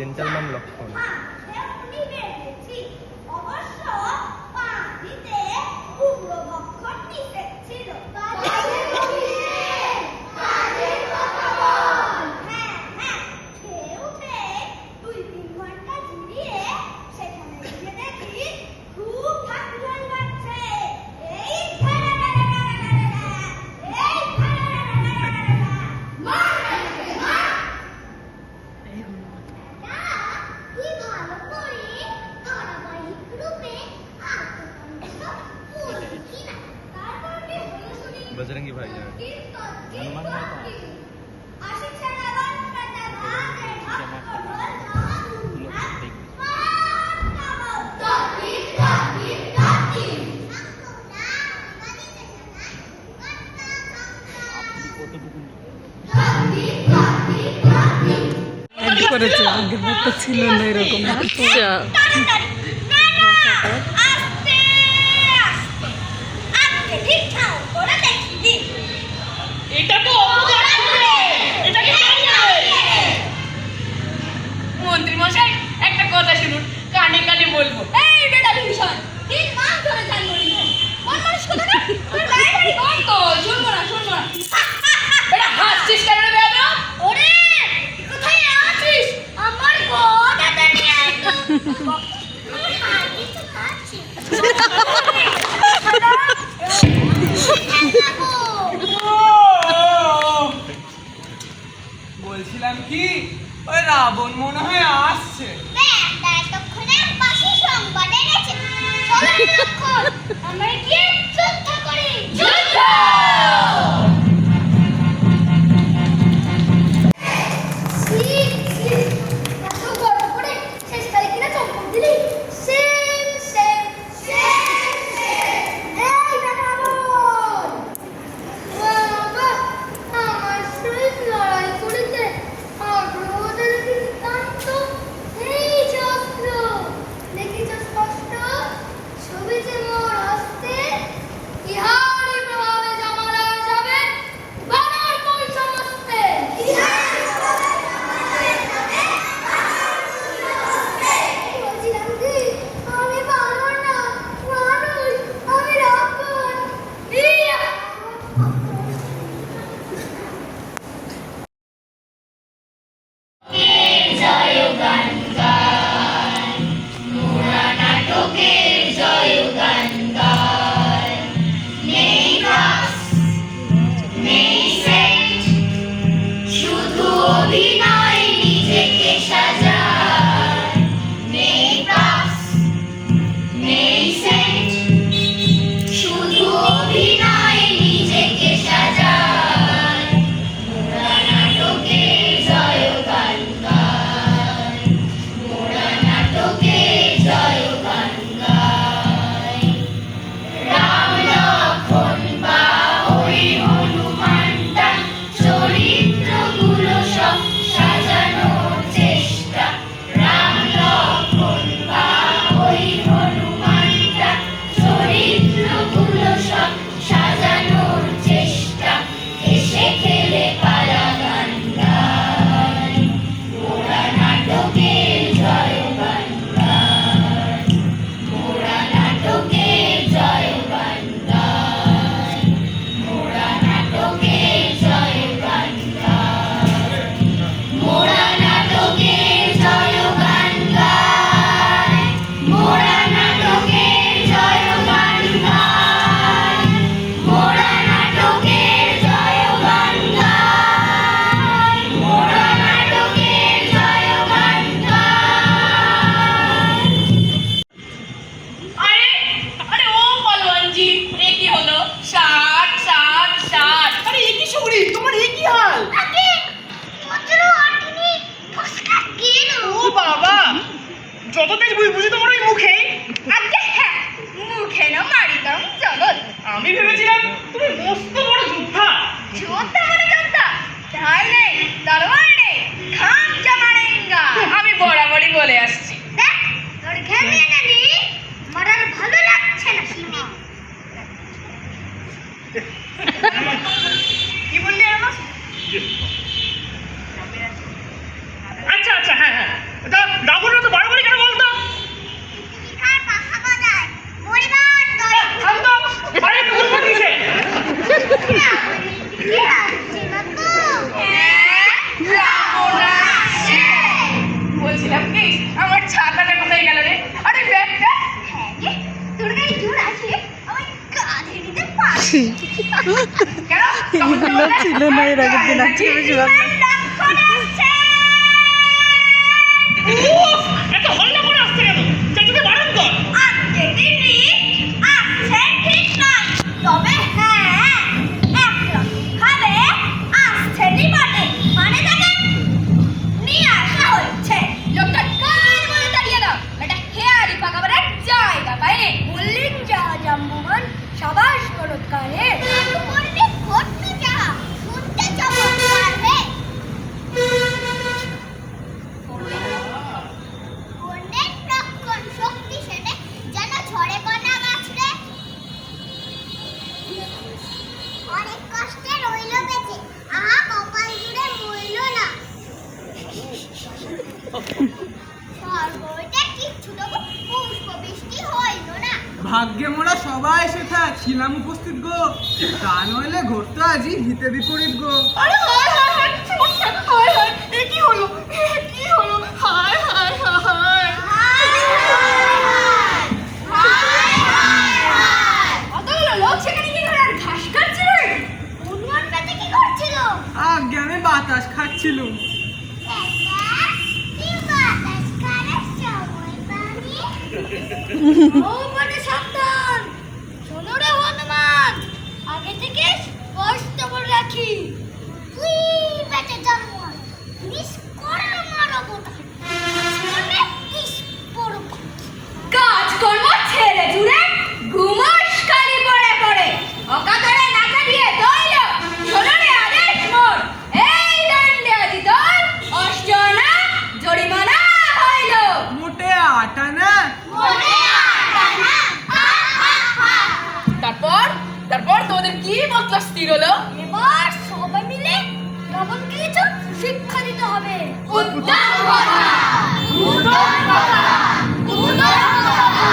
Gentleman লক্ষণ। बजरंगी भाई हनुमान করেছে আগের তো ছিল না এরকম। আচ্ছা মন্ত্রী মশাই একটা কথা শুনুন, কানে কানে বলবো। এই বেটা বিভীষণ, 3 মাস ধরে জান করি কোন মানুষ কথা না তোর গায়ে বাড়ি কোন তো শুনবো না বেটা হাসছিস কেন রে বেটা? ওরে কোথায় আছিস? আমার গোটাটা নিয়ে আয় তো। আমি হাসি তো খাচ্ছি। বলছিলাম কি ওই রাবণ মনে হয় আসছে। আমরা গিয়ে যুদ্ধ করি। যুদ্ধ ছিল না এর আগের দিন, আজকে বেশি ভালো লাগছে। এত হল্লা করে আসছে কেন? চাচুকে বারণ কর। আজকে দিদি আসছে ঠিক নয়, তবে হ্যাঁ একরকম ভাবে আসছে নি বটে, মানে তাকে নিয়ে আসা হচ্ছে। লোকটা কার বলে দাঁড়িয়ে দাও, এটা হেয়ারি পাকাবার জায়গা পাইনি। বললেন যা জাম্বুমান, সাবাস চমৎকারে করতে ঘটতে যা শুনতে চমৎকার হে। অনেক রক্ষণ শক্তি সেটে যেন ঝড়ে কণা গাছ রে। অনেক কষ্টে রইল বেঁচে, আহা কপাল জুড়ে মইল না। স্বর্গ হইতে কিচ্ছু তবু পুষ্প বৃষ্টি হইল না। ভাগ্যে মোরা সবাই সেথা ছিলাম উপস্থিত গো, তা নইলে ঘটতো আজই হিতে বিপরীত গো। আরে হায় হায় হায়, হায় হায়, এ কি হলো, এ কি হলো, হায় হায় হায় অতগুলো লোক সেখানে কি করে আর ঘাস কাটছিল? অনুমান পেতে কি করছিল? আগে আমি বাতাস খাচ্ছিলুম। ও মানে সাবধান, শোনো রে হনুমান, আগে থেকে স্পষ্ট করে রাখি, তুই বেঁচে জন্ম মিস করলো মারবো না, কাজকর্ম ছেড়ে জুড়ে ঘুমাস কালি পড়ে পড়ে, অকাতরে নাকা দিয়ে দইল। শোনো রে আদেশ মোর, এই দণ্ডে আজি তোর অষ্টআনা জরিমানা হইল। মোটে আটা না, তারপর তোমাদের কি মতলব স্থির হলো? এবার সবাই মিলে রাবণকে কিছু শিক্ষা দিতে হবে। উত্তম কথা, উত্তম কথা, উত্তম কথা।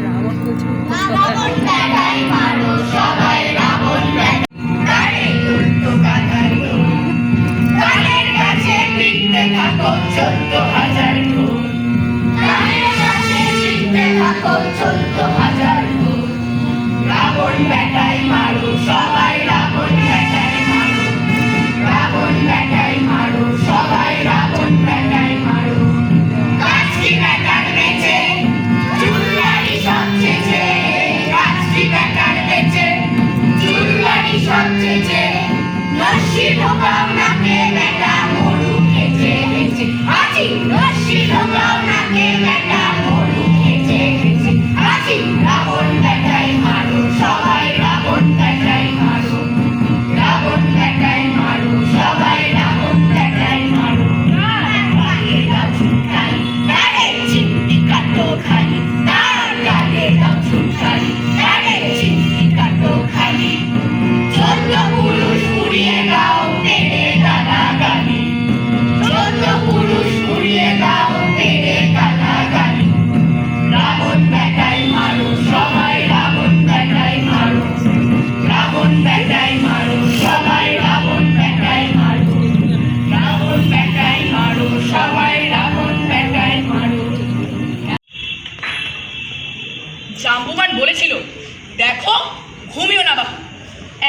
রাবণ বলছে রাবণ দেখাই মারো সবাই, রাবণ দেখাই উল্টো কাঁথার কানের কাছে লিখতে থাকো 14,000 গুণ, কানের কাছে লিখতে থাকো 14,000 গুণ। রাবণ দেখাই মারো সবাই, রাবণ দেখাই মারো, রাবণ দেখাই মারো সবাই, রাবণ দেখাই মারো। কাজটি বেকার বেঁচে চুল্লারি সবচেয়ে, কাজটি বেকার বেঁচে চুল্লারি সবচেয়ে, নস্যি ঢোকাও নাকে বেটা মরু খেচে খেচে, আজি নস্যি ঢোকাও নাকে বেটা মরু খেচে খেচে, আজি রাবণ দেখাই মারো সবাই, রাবণ দেখাই মারো, রাবণ দেখাই মারো সবাই, রাবণ দেখাই মারো। তার গায়ে দাও ঝুঁকাই, তারে চিমটি কাটো খালি, তার গায়ে দাও ঝুঁকাই, তারে চিমটি কাটো খালি। 14 পুরুষ উড়িয়ে দাও তেরে গালা গালি, 14 পুরুষ উড়িয়ে দাও তেরে গালা গালি। রাবণ দেখাই মারো সবাই, রাবণ দেখাই মারো, রাবণ দেখাই মারো সবাই, রাবণ দেখাই মারো, রাবণ দেখাই মারো সবাই, রাবণ দেখাই মারো। জাম্বুমান বলেছিল, দেখো ঘুমিও না বাবু,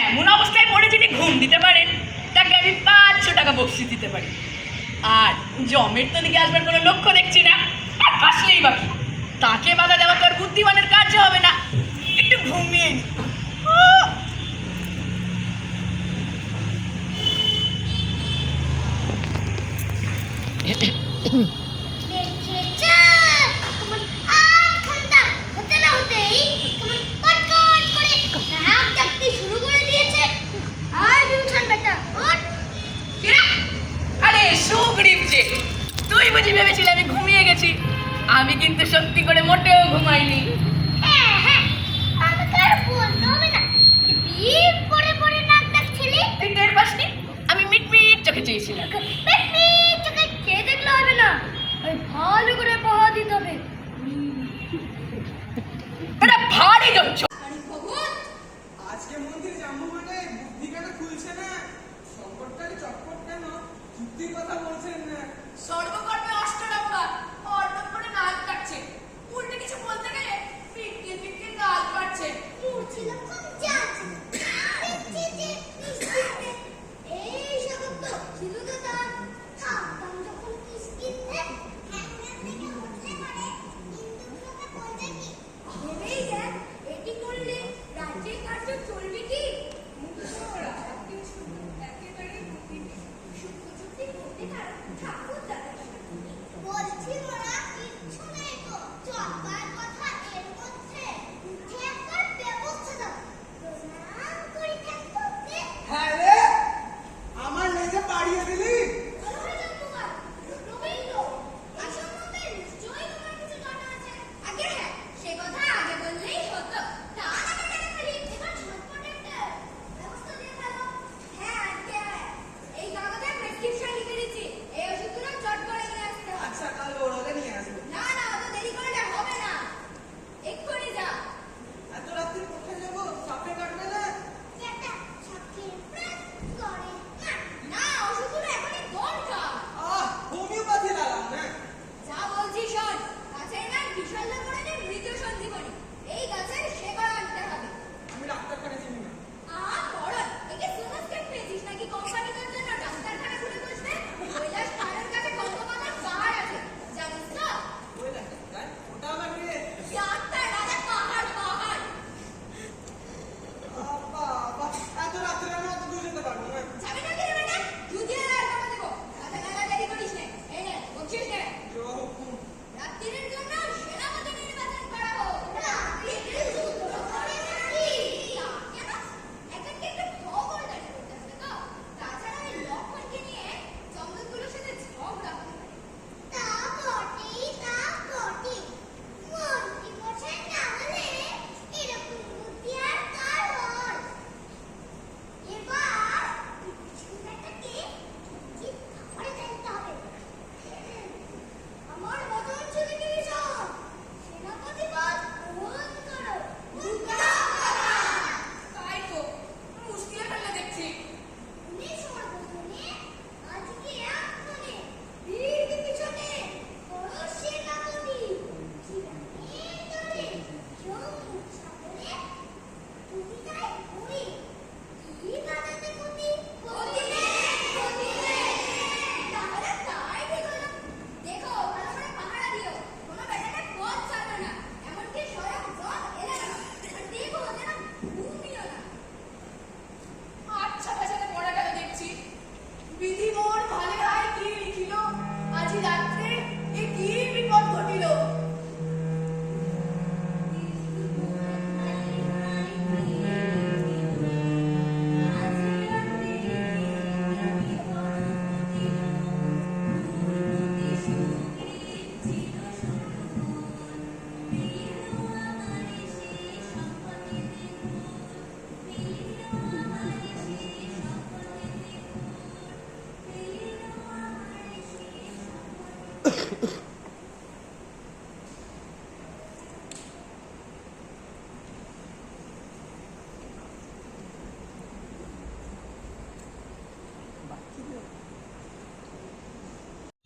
এমন অবস্থায় পড়ে যদি ঘুম দিতে পারেন তাকে আমি 500 টাকা বকশিশ দিতে পারি। আর জমের তো দিকে আসবার কোনো লক্ষ্য দেখছি না, আর আসলেই বাকি, তাকে বাধা দেওয়া তো আর বুদ্ধিমানের কাজ হবে না, একটু ঘুমিয়ে নি। আরে সুগ্রীব যে, তুই বুঝি ভেবেছিলি আমি ঘুমিয়ে গেছি? আমি কিন্তু সত্যি করে মোটেও ঘুমাইনি। হ্যাঁ হ্যাঁ, আমাকে আর বলতে হবে না, বিপ পড়ে পড়ে নাক ডাকছিলি। তুই টের পাসনি? আমি মিটমিট চোখে চেয়েছিলাম। মিটমিট চোখে চেয়ে দেখলে হবে না, ওই ভালো করে পাহা দিতে হবে। এটা ভারী জমছ। আজকে মন্দির যাবো মানে বুদ্ধি কেন খুলছে না? সংকটকারী চটপট কেন যুক্তির কথা বলছেন না? স্বর্গকর্মে অষ্টরম্ভা অর্ধ করে নাক ডাকছে, উল্টে কিছু বলতে গেলে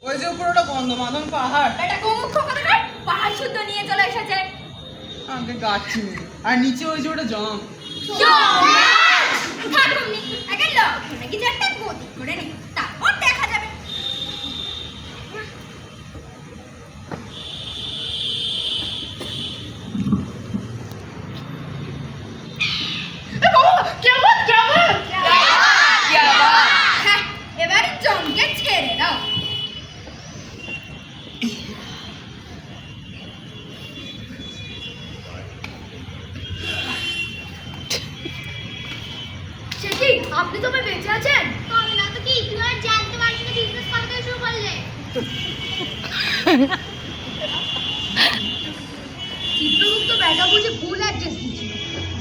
ওই যে উপরে ওটা গন্ধমাদন পাহাড়, বেটা গোমুখ কোথাকার পাহাড় শুদ্ধ নিয়ে চলে এসেছে। আমাকে গাচ্ছি আর নিচে ওই যে ওটা জম। থাকুন নি, আগে লক্ষণে কিছু একটা গতি করে নি, তারপর দেখা যাবে। হ্যাঁ, এবারে জমকে ছেড়ে দাও। সে কি, আপনি তো বেঁচে আছেন? আমি না তো কি, তুমি আর জানতে পারছি না বিজনেস করতে শুরু করলে। চিত্রগুপ্ত ব্যাটা বুঝে ভুল অ্যাড্রেস দিয়েছিল।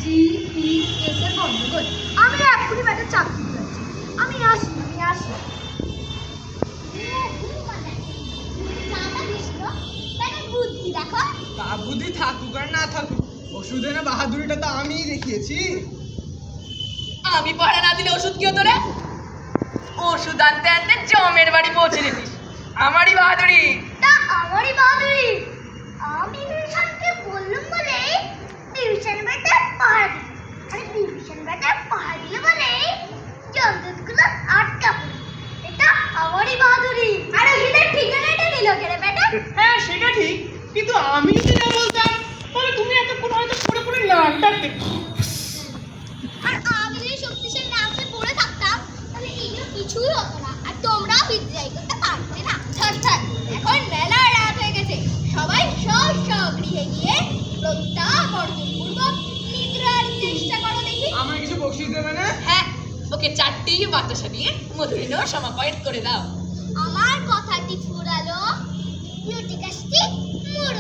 GPS এর গন্ডগোল। আমি এক্ষুনি ব্যাটা চাকরি করেছি। আমি আসি। বুদ্ধি দেখো। তা বুদ্ধি থাকুক আর না থাকুক, ওষুধে না বাহাদুরিটা তো আমিই দেখিয়েছি। আমি পাড়া না দিলে ওষুধ কি হতো রে? ওষুধ আনতে আনতে জমের বাড়ি পৌঁছে দিতিস। আমারই বাহাদুরি। তা আমারই বাহাদুরি। আমি ডিভিশনকে বললাম বলে ডিভিশন ব্যাটা পাহাড় দিল। আর ডিভিশন ব্যাটা পাহাড় দিল বলে জলদুতগুলো আটকা পড়ল। এটা আমারই বাহাদুরি। আর ওষুধের ঠিকানাটা দিল কেন ব্যাটা? হ্যাঁ সেটা ঠিক, কিন্তু আমি যদি না বলতাম তাহলে তুমি এতক্ষণ হয়তো পড়ে পড়ে নাটক দেখো। আর আমি যদি শক্তিশালী নামে পড়ে থাকতাম তাহলে এগুলো কিছুই হতো না, আর তোমরাও বিদ্যায় করতে পারতে না। থাক, এখন মেলা রাত হয়ে গেছে। সবাই গৃহে গিয়ে প্রত্যাবর্তনপূর্বক নিদ্রার চেষ্টা করো দেখি। আমায় কিছু বকশিস দেবে না? হ্যাঁ, ওকে 4টি বাতাসা দিয়ে মধুরিনও সমাপয়েত করে দাও। আমার কথাটি ফুরালো, ইউটিকাসটি মুড়ুল।